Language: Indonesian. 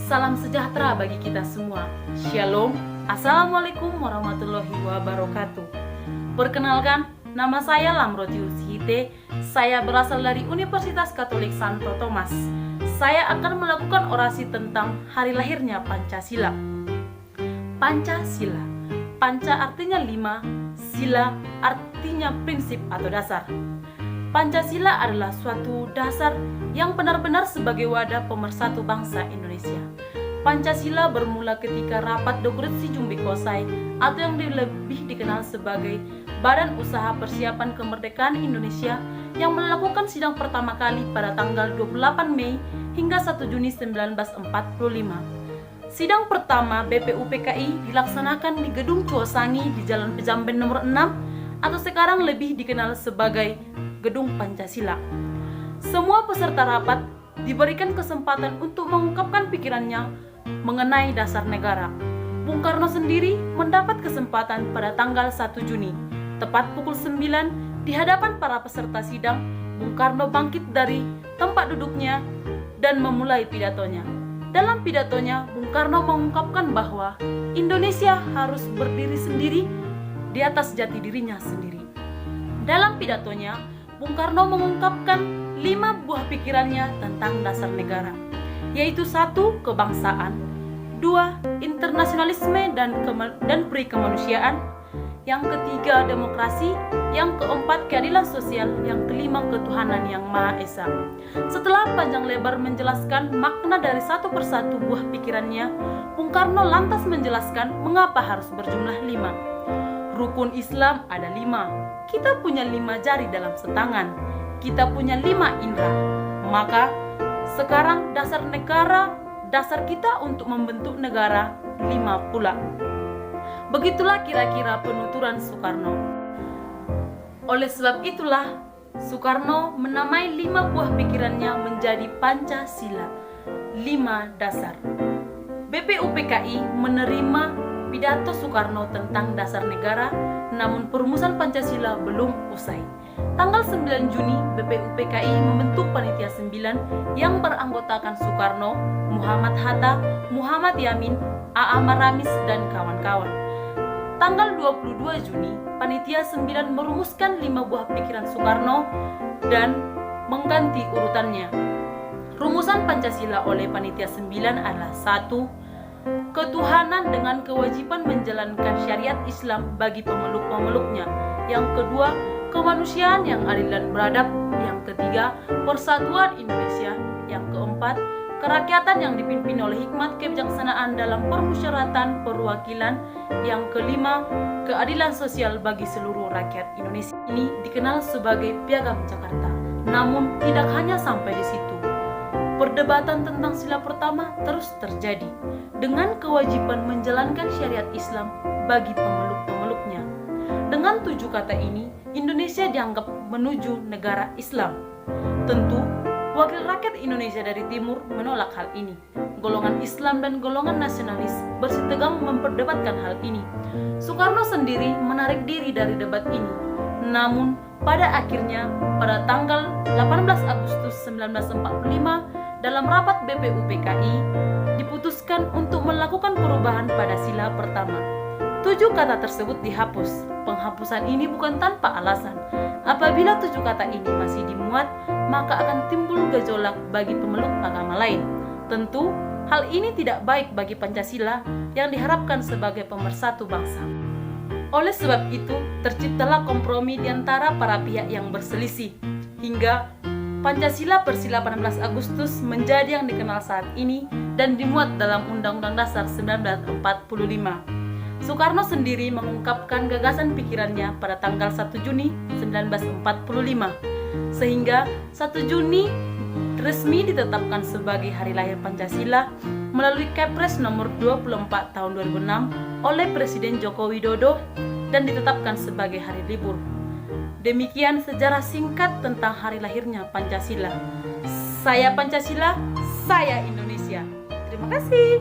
Salam sejahtera bagi kita semua. Shalom. Assalamualaikum warahmatullahi wabarakatuh. Perkenalkan, nama saya Lamrotius Hite. Saya berasal dari Universitas Katolik Santo Thomas. Saya akan melakukan orasi tentang hari lahirnya Pancasila. Pancasila. Panca artinya 5, sila artinya prinsip atau dasar. Pancasila adalah suatu dasar yang benar-benar sebagai wadah pemersatu bangsa Indonesia. Pancasila bermula ketika rapat Dogretsi Jumbikosai atau yang lebih dikenal sebagai Badan Usaha Persiapan Kemerdekaan Indonesia yang melakukan sidang pertama kali pada tanggal 28 Mei hingga 1 Juni 1945. Sidang pertama BPUPKI dilaksanakan di Gedung Cuosangi di Jalan Pejamben nomor 6 atau sekarang lebih dikenal sebagai Gedung Pancasila. Semua peserta rapat diberikan kesempatan untuk mengungkapkan pikirannya mengenai dasar negara. Bung Karno sendiri mendapat kesempatan pada tanggal 1 Juni, tepat pukul 9 di hadapan para peserta sidang. Bung Karno bangkit dari tempat duduknya dan memulai pidatonya. Dalam pidatonya, Bung Karno mengungkapkan bahwa Indonesia harus berdiri sendiri di atas jati dirinya sendiri. Dalam pidatonya, Bung Karno mengungkapkan 5 buah pikirannya tentang dasar negara, yaitu 1. Kebangsaan, 2. Internasionalisme dan peri kemanusiaan, yang ketiga demokrasi, yang keempat keadilan sosial, yang kelima ketuhanan yang Maha Esa. Setelah panjang lebar menjelaskan makna dari satu persatu buah pikirannya, Bung Karno lantas menjelaskan mengapa harus berjumlah 5. Rukun Islam ada 5. Kita punya 5 jari dalam setangan. Kita punya 5 indera. Maka sekarang dasar negara, dasar kita untuk membentuk negara 5 pula. Begitulah kira-kira penuturan Soekarno. Oleh sebab itulah Soekarno menamai 5 buah pikirannya menjadi Pancasila, 5 dasar. BPUPKI menerima pidato Soekarno tentang dasar negara, namun perumusan Pancasila belum usai. Tanggal 9 Juni, BPUPKI membentuk Panitia 9 yang beranggotakan Soekarno, Muhammad Hatta, Muhammad Yamin, A.A. Maramis, dan kawan-kawan. Tanggal 22 Juni, Panitia 9 merumuskan 5 buah pikiran Soekarno dan mengganti urutannya. Rumusan Pancasila oleh Panitia 9 adalah 1. Ketuhanan dengan kewajiban menjalankan syariat Islam bagi pemeluk-pemeluknya. Yang kedua, kemanusiaan yang adil dan beradab. Yang ketiga, persatuan Indonesia. Yang keempat, kerakyatan yang dipimpin oleh hikmat kebijaksanaan dalam permusyawaratan perwakilan. Yang kelima, keadilan sosial bagi seluruh rakyat Indonesia. Ini dikenal sebagai Piagam Jakarta. Namun tidak hanya sampai di situ. Perdebatan tentang sila pertama terus terjadi dengan kewajiban menjalankan syariat Islam bagi pemeluk-pemeluknya. Dengan 7 kata ini, Indonesia dianggap menuju negara Islam. Tentu, wakil rakyat Indonesia dari timur menolak hal ini. Golongan Islam dan golongan nasionalis bersitegang memperdebatkan hal ini. Soekarno sendiri menarik diri dari debat ini. Namun, pada akhirnya, pada tanggal 18 Agustus 1945, dalam rapat BPUPKI, diputuskan untuk melakukan perubahan pada sila pertama. 7 kata tersebut dihapus. Penghapusan ini bukan tanpa alasan. Apabila 7 kata ini masih dimuat, maka akan timbul gejolak bagi pemeluk agama lain. Tentu, hal ini tidak baik bagi Pancasila yang diharapkan sebagai pemersatu bangsa. Oleh sebab itu, terciptalah kompromi di antara para pihak yang berselisih, hingga Pancasila per sila 18 Agustus menjadi yang dikenal saat ini dan dimuat dalam Undang-Undang Dasar 1945. Soekarno sendiri mengungkapkan gagasan pikirannya pada tanggal 1 Juni 1945, sehingga 1 Juni resmi ditetapkan sebagai Hari Lahir Pancasila melalui Kepres nomor 24 tahun 2006 oleh Presiden Joko Widodo dan ditetapkan sebagai hari libur. Demikian sejarah singkat tentang hari lahirnya Pancasila. Saya Pancasila, saya Indonesia. Terima kasih.